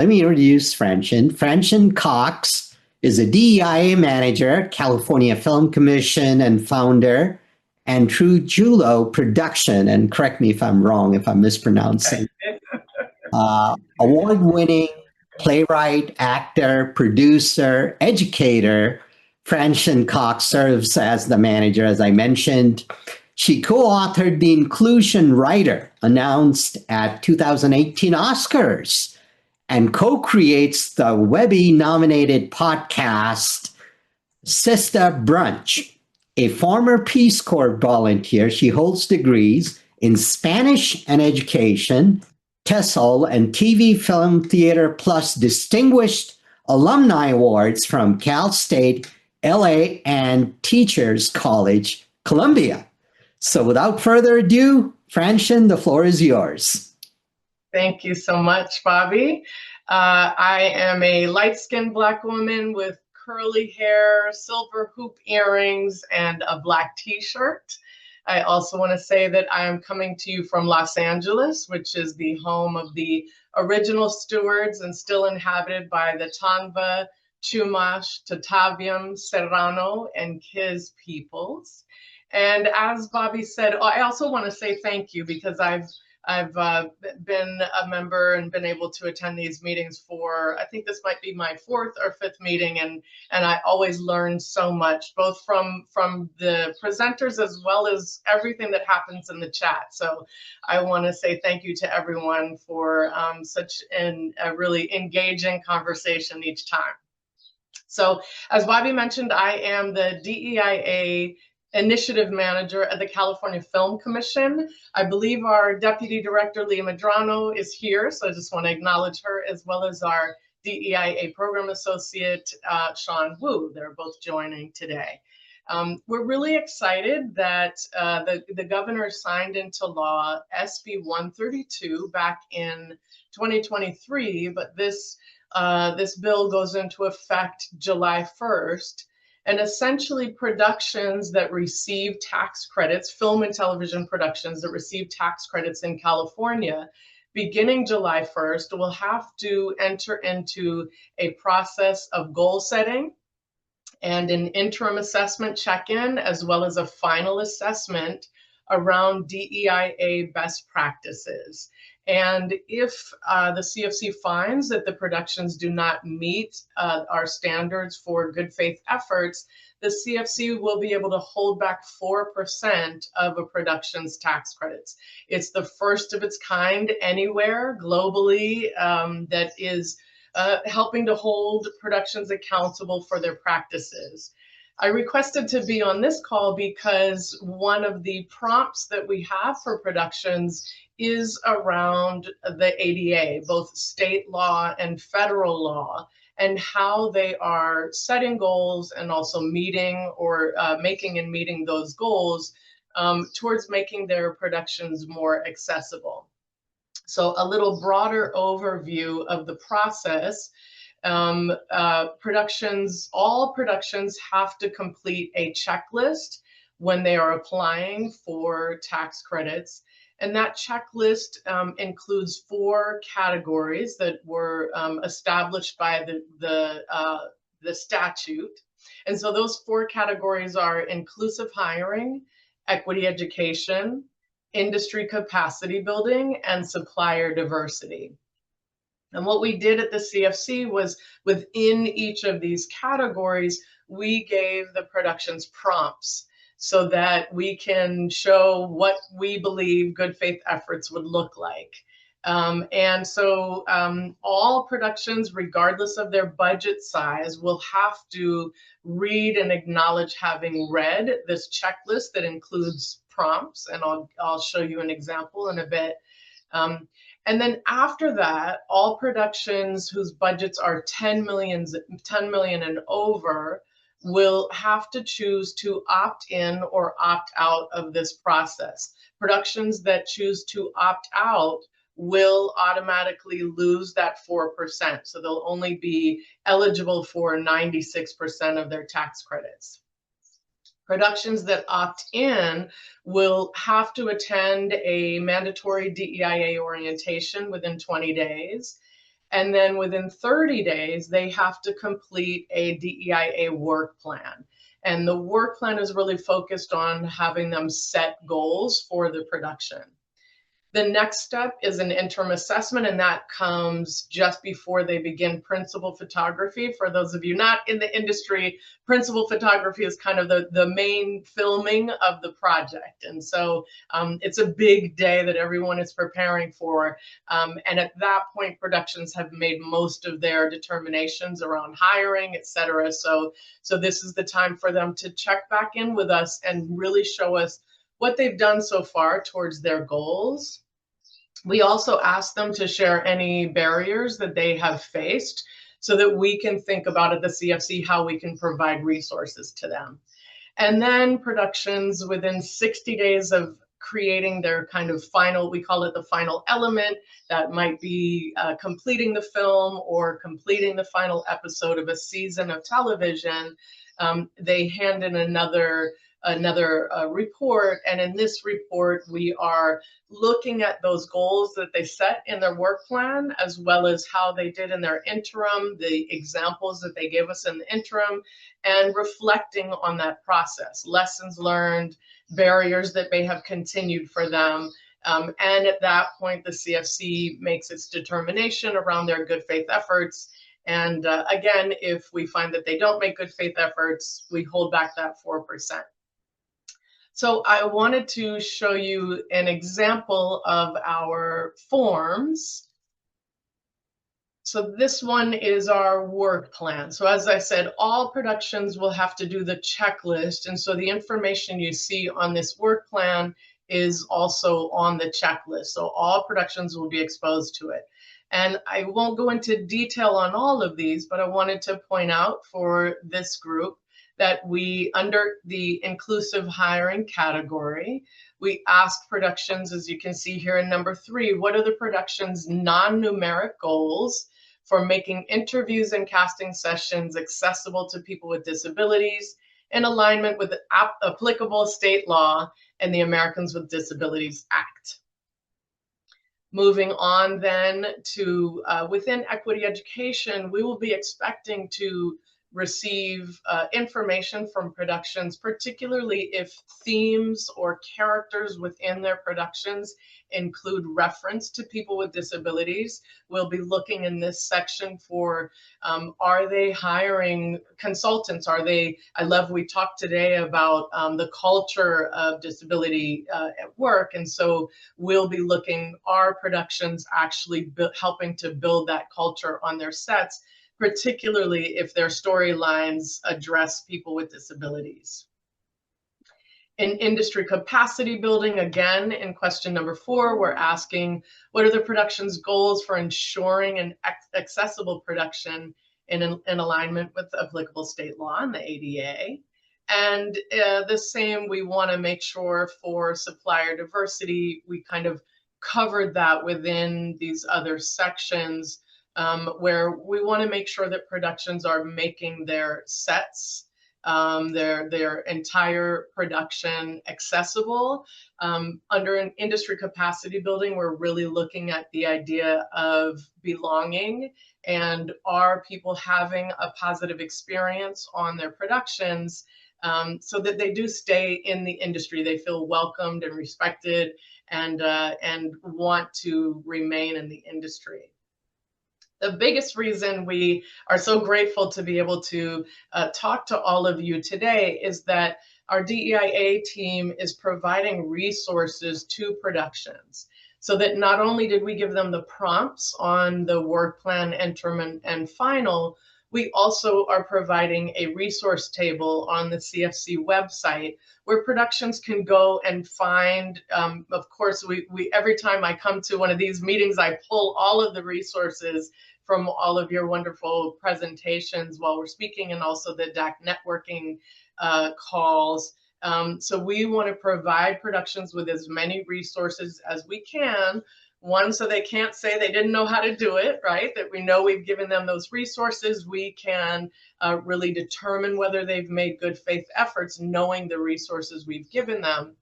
Let me introduce Fanshen. Fanshen Cox is a DEIA Manager, California Film Commission, and founder, and TruJuLo Production. And correct me if I'm wrong, if I'm mispronouncing. Award-winning playwright, actor, producer, educator. Fanshen Cox serves as the manager, as I mentioned. She co-authored The Inclusion Writer, announced at 2018 Oscars, and co-creates the Webby-nominated podcast, Sista Brunch. A former Peace Corps volunteer, she holds degrees in Spanish and education, TESOL, and TV, film, theater, plus Distinguished Alumni Awards from Cal State, LA, and Teachers College, Columbia. So without further ado, Fanshen, the floor is yours. Thank you so much, Bobby. I am a light-skinned Black woman with curly hair, silver hoop earrings, and a black t-shirt. I also want to say that I am coming to you from Los Angeles, which is the home of the original stewards and still inhabited by the Tanva, Chumash, Tataviam, Serrano, and Kiz peoples. And as Bobby said, I also want to say thank you because I've been a member and been able to attend these meetings for, I think this might be my 4th or 5th meeting, and I always learn so much, both from the presenters as well as everything that happens in the chat. So I want to say thank you to everyone for such a really engaging conversation each time. So as Bobby mentioned, I am the DEIA Initiative Manager at the California Film Commission. I believe our Deputy Director, Leah Medrano, is here, so I just want to acknowledge her, as well as our DEIA Program Associate, Sean Wu. They're both joining today. We're really excited that the governor signed into law SB 132 back in 2023, but this bill goes into effect July 1st. And essentially productions that receive tax credits, film and television productions that receive tax credits in California, beginning July 1st, will have to enter into a process of goal setting and an interim assessment check-in, as well as a final assessment around DEIA best practices. And if the CFC finds that the productions do not meet our standards for good faith efforts, the CFC will be able to hold back 4% of a production's tax credits. It's the first of its kind anywhere globally that is helping to hold productions accountable for their practices. I requested to be on this call because one of the prompts that we have for productions is around the ADA, both state law and federal law, and how they are setting goals and also meeting or making and meeting those goals towards making their productions more accessible. So a little broader overview of the process. All productions have to complete a checklist when they are applying for tax credits. And that checklist includes 4 categories that were established by the statute. And so those 4 categories are inclusive hiring, equity education, industry capacity building, and supplier diversity. And what we did at the CFC was within each of these categories, we gave the productions prompts so that we can show what we believe good faith efforts would look like. And so all productions, regardless of their budget size, will have to read and acknowledge having read this checklist that includes prompts, and I'll show you an example in a bit. And then after that, all productions whose budgets are 10 million and over will have to choose to opt in or opt out of this process. Productions that choose to opt out will automatically lose that 4%. So they'll only be eligible for 96% of their tax credits. Productions that opt in will have to attend a mandatory DEIA orientation within 20 days. And then within 30 days, they have to complete a DEIA work plan. And the work plan is really focused on having them set goals for the production. The next step is an interim assessment, and that comes just before they begin principal photography. For those of you not in the industry, principal photography is kind of the main filming of the project. And so it's a big day that everyone is preparing for. And at that point, productions have made most of their determinations around hiring, et cetera. So this is the time for them to check back in with us and really show us what they've done so far towards their goals. We also ask them to share any barriers that they have faced so that we can think about at the CFC how we can provide resources to them. And then productions within 60 days of creating their kind of final, we call it the final element, that might be completing the film or completing the final episode of a season of television. They hand in another report, and in this report we are looking at those goals that they set in their work plan, as well as how they did in their interim, the examples that they gave us in the interim, and reflecting on that process, lessons learned, barriers that may have continued for them. And at that point, the CFC makes its determination around their good faith efforts. And again, if we find that they don't make good faith efforts, we hold back that 4%. So I wanted to show you an example of our forms. So this one is our work plan. So as I said, all productions will have to do the checklist. And so the information you see on this work plan is also on the checklist. So all productions will be exposed to it. And I won't go into detail on all of these, but I wanted to point out for this group that we, under the inclusive hiring category, we ask productions, as you can see here in number 3, what are the production's non-numeric goals for making interviews and casting sessions accessible to people with disabilities in alignment with the applicable state law and the Americans with Disabilities Act. Moving on then to within equity education, we will be expecting to receive information from productions, particularly if themes or characters within their productions include reference to people with disabilities. We'll be looking in this section for, are they hiring consultants? Are they, I love, we talked today about the culture of disability at work. And so we'll be looking, are productions actually helping to build that culture on their sets, particularly if their storylines address people with disabilities. In industry capacity building, again, in question number 4, we're asking, what are the production's goals for ensuring an accessible production in alignment with applicable state law and the ADA? And the same, we want to make sure for supplier diversity, we kind of covered that within these other sections, where we want to make sure that productions are making their sets, their entire production accessible. Under an industry capacity building, we're really looking at the idea of belonging, and are people having a positive experience on their productions, so that they do stay in the industry, they feel welcomed and respected, and want to remain in the industry. The biggest reason we are so grateful to be able to talk to all of you today is that our DEIA team is providing resources to productions, so that not only did we give them the prompts on the work plan, interim, and final, we also are providing a resource table on the CFC website where productions can go and find, of course, we every time I come to one of these meetings, I pull all of the resources from all of your wonderful presentations while we're speaking, and also the DAC networking calls. So we want to provide productions with as many resources as we can. One, so they can't say they didn't know how to do it, right? That we know we've given them those resources. We can really determine whether they've made good faith efforts, knowing the resources we've given them,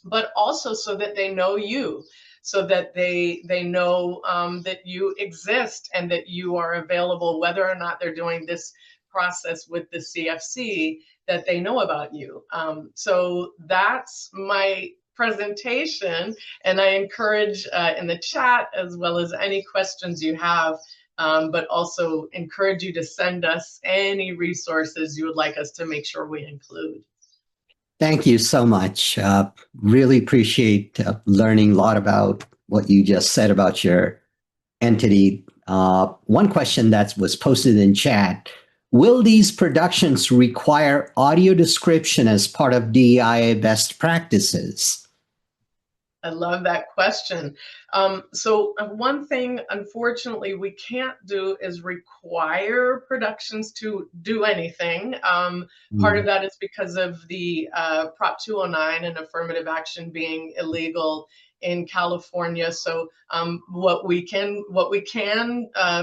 but also so that they know you. so that they know that you exist and that you are available, whether or not they're doing this process with the CFC, that they know about you. So that's my presentation, and I encourage in the chat, as well as any questions you have, but also encourage you to send us any resources you would like us to make sure we include. Thank you so much. Really appreciate learning a lot about what you just said about your entity. One question that was posted in chat: will these productions require audio description as part of DEIA best practices? I love that question. So one thing, unfortunately, we can't do is require productions to do anything. Part of that is because of the Prop 209 and affirmative action being illegal in California. So what we can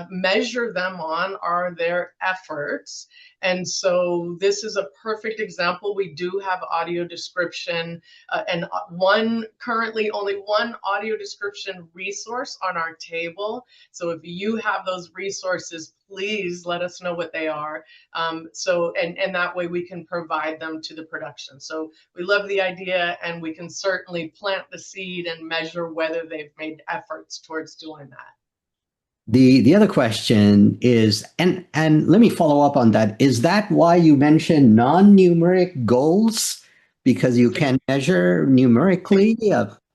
measure them on are their efforts. And so this is a perfect example. We do have audio description and currently only one audio description resource on our table. So if you have those resources, please let us know what they are. And that way we can provide them to the production. So we love the idea, and we can certainly plant the seed and measure whether they've made efforts towards doing that. The other question is, and let me follow up on that. Is that why you mentioned non-numeric goals? Because you can measure numerically?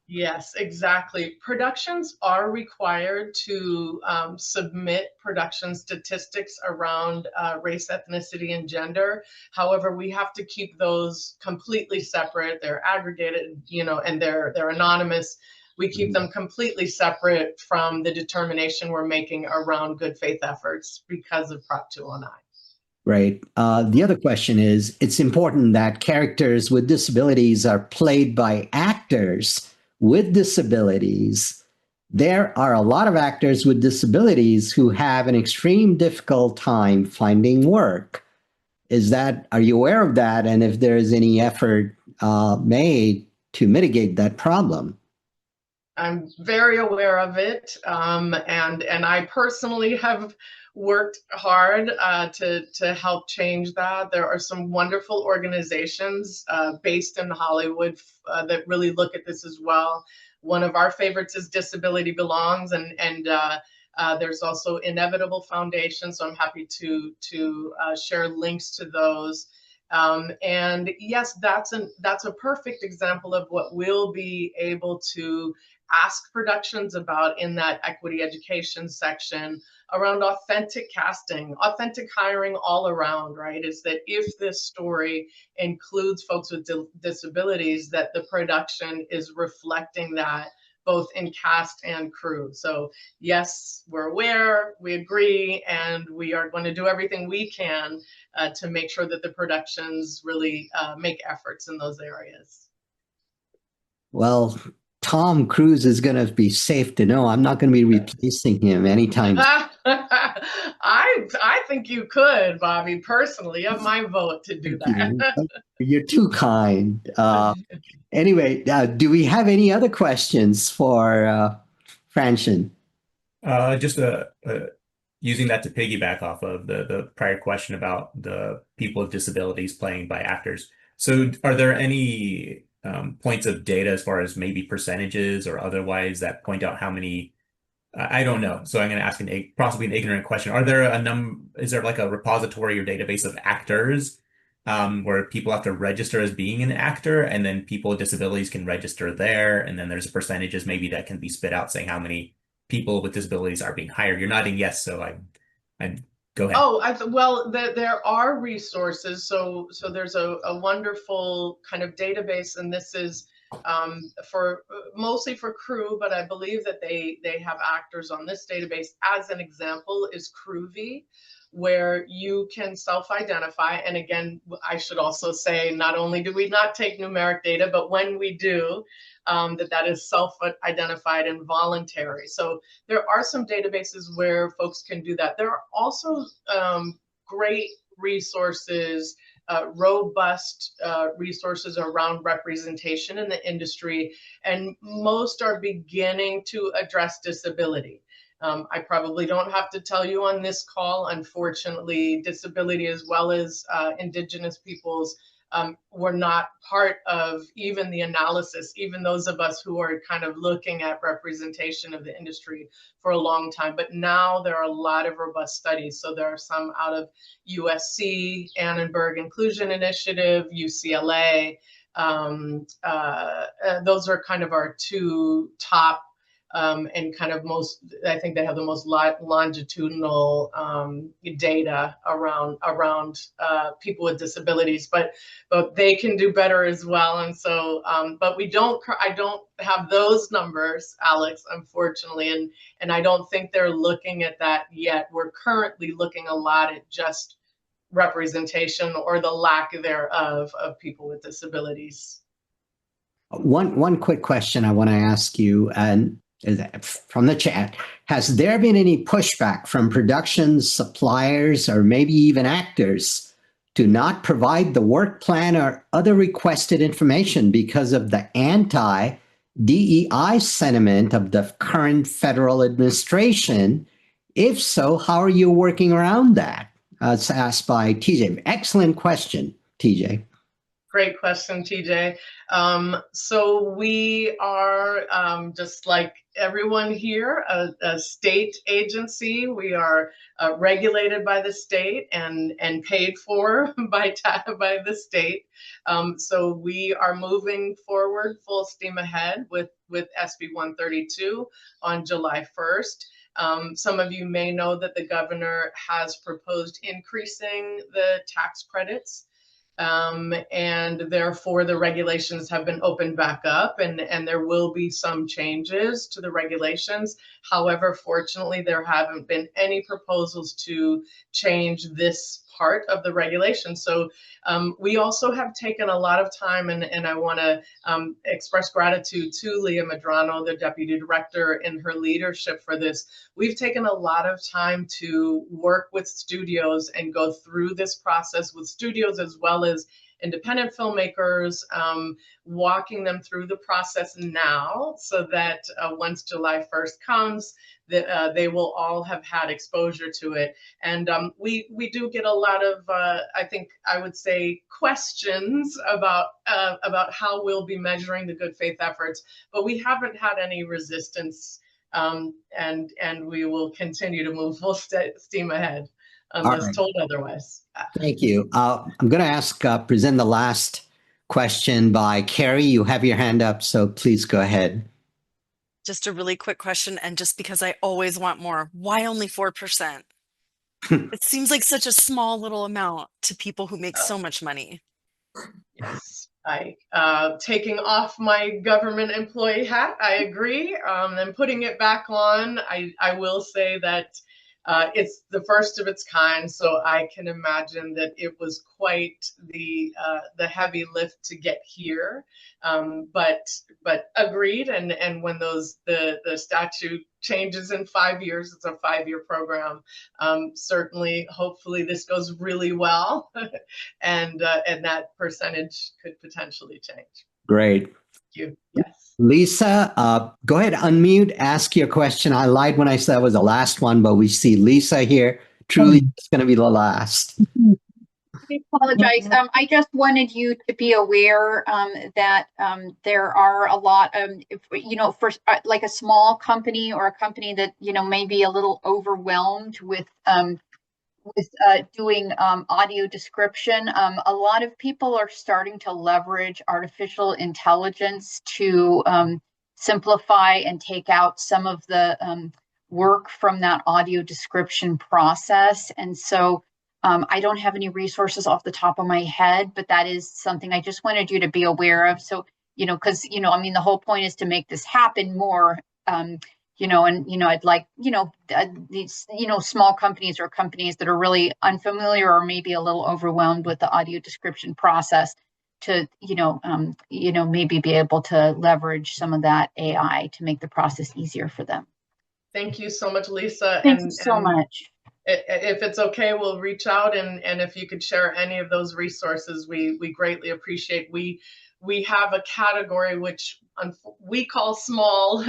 Yes, exactly. Productions are required to submit production statistics around race, ethnicity, and gender. However, we have to keep those completely separate. They're aggregated, and they're anonymous. We keep them completely separate from the determination we're making around good faith efforts because of Prop 209. Right. The other question is, it's important that characters with disabilities are played by actors with disabilities. There are a lot of actors with disabilities who have an extreme difficult time finding work. Are you aware of that? And if there is any effort made to mitigate that problem? I'm very aware of it, and I personally have worked hard to help change that. There are some wonderful organizations based in Hollywood that really look at this as well. One of our favorites is Disability Belongs, and there's also Inevitable Foundation, so I'm happy to share links to those. And yes, that's a perfect example of what we'll be able to ask productions about in that equity education section around authentic casting, authentic hiring all around, right? Is that if this story includes folks with disabilities, that the production is reflecting that both in cast and crew. So yes, we're aware, we agree, and we are going to do everything we can to make sure that the productions really make efforts in those areas. Well, Tom Cruise is going to be safe to know. I'm not going to be replacing him anytime. I think you could, Bobby. Personally, you have my vote to do that. You're too kind. Anyway, do we have any other questions for Fanshen? Just using that to piggyback off of the prior question about the people with disabilities playing by actors. So are there any points of data as far as maybe percentages or otherwise that point out how many? I don't know. So I'm going to ask possibly an ignorant question. Is there like a repository or database of actors where people have to register as being an actor, and then people with disabilities can register there, and then there's percentages maybe that can be spit out saying how many people with disabilities are being hired? You're nodding yes, so I go ahead. Well, there are resources. So there's a wonderful kind of database, and this is for mostly for crew, but I believe that they have actors on this database. As an example is Cruvy, where you can self-identify. And again, I should also say, not only do we not take numeric data, but when we do, that is self-identified and voluntary. So there are some databases where folks can do that. There are also great resources robust resources around representation in the industry, and most are beginning to address disability. I probably don't have to tell you on this call, unfortunately, disability as well as Indigenous peoples were not part of even the analysis, even those of us who are kind of looking at representation of the industry for a long time. But now there are a lot of robust studies. So there are some out of USC, Annenberg Inclusion Initiative, UCLA. Those are kind of our two top and kind of most, I think they have the most longitudinal data around people with disabilities, but they can do better as well. And so, but I don't have those numbers, Alex, unfortunately, and I don't think they're looking at that yet. We're currently looking a lot at just representation or the lack thereof of people with disabilities. One quick question I want to ask you, and from the chat, has there been any pushback from productions, suppliers, or maybe even actors to not provide the work plan or other requested information because of the anti-DEI sentiment of the current federal administration? If so, how are you working around that? It's asked by TJ. Excellent question, TJ. Great question, TJ. So we are, just like everyone here, a state agency. We are regulated by the state and paid for by the state. So we are moving forward full steam ahead with SB 132 on July 1st. Some of you may know that the governor has proposed increasing the tax credits. And therefore the regulations have been opened back up, and there will be some changes to the regulations. However, fortunately, there haven't been any proposals to change this part of the regulation. So we also have taken a lot of time, and I want to express gratitude to Leah Medrano, the Deputy Director, and her leadership for this. We've taken a lot of time to work with studios and go through this process with studios as well as independent filmmakers, walking them through the process now so that once July 1st comes, that they will all have had exposure to it. And we do get a lot of, I think I would say, questions about how we'll be measuring the good faith efforts, but we haven't had any resistance, and we will continue to move full steam ahead unless told otherwise. Thank you. I'm going to present the last question by Carrie. You have your hand up, so please go ahead. Just a really quick question, and just because I always want more, why only 4%? It seems like such a small little amount to people who make so much money. Yes, taking off my government employee hat, I agree. And putting it back on, I will say that it's the first of its kind, so I can imagine that it was quite the heavy lift to get here. But agreed, and when the statute changes in 5 years, it's a 5-year program. Certainly, hopefully, this goes really well, and that percentage could potentially change. Great. Thank you. Yes. Lisa, go ahead, unmute, ask your question. I lied when I said it was the last one, but we see Lisa here. Truly, it's going to be the last. I apologize. I just wanted you to be aware that there are a lot of, for like a small company or a company that, may be a little overwhelmed with doing audio description. A lot of people are starting to leverage artificial intelligence to simplify and take out some of the work from that audio description process. And so I don't have any resources off the top of my head, but that is something I just wanted you to be aware of. So, because, the whole point is to make this happen more, I'd like, these, small companies or companies that are really unfamiliar or maybe a little overwhelmed with the audio description process to, maybe be able to leverage some of that AI to make the process easier for them. Thank you so much, Lisa. Thank you so much. if it's okay, we'll reach out, and if you could share any of those resources, we greatly appreciate. We have a category which we call small,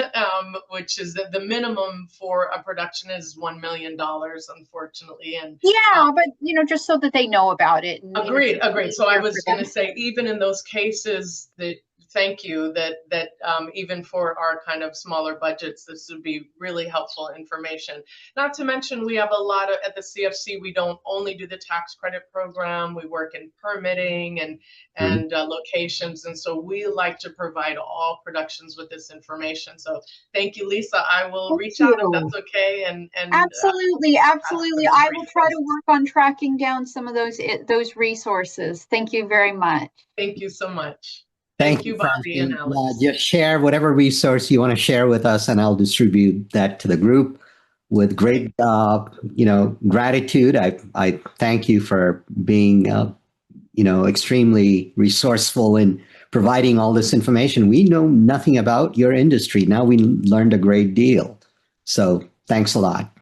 which is that the minimum for a production is $1 million, unfortunately. And but just so that they know about it. And, agreed. So I was going to say, even in those cases, that thank you that even for our kind of smaller budgets, this would be really helpful information. Not to mention, we have a lot of, at the CFC, we don't only do the tax credit program, we work in permitting and locations. And so we like to provide all productions with this information. So thank you, Lisa. I will reach out if that's okay. And absolutely. I will try to work on tracking down some of those resources. Thank you very much. Thank you so much. Thank you, Bobby and Alex. Just share whatever resource you want to share with us, and I'll distribute that to the group with great, gratitude. I thank you for being, extremely resourceful in providing all this information. We know nothing about your industry. Now we learned a great deal. So thanks a lot.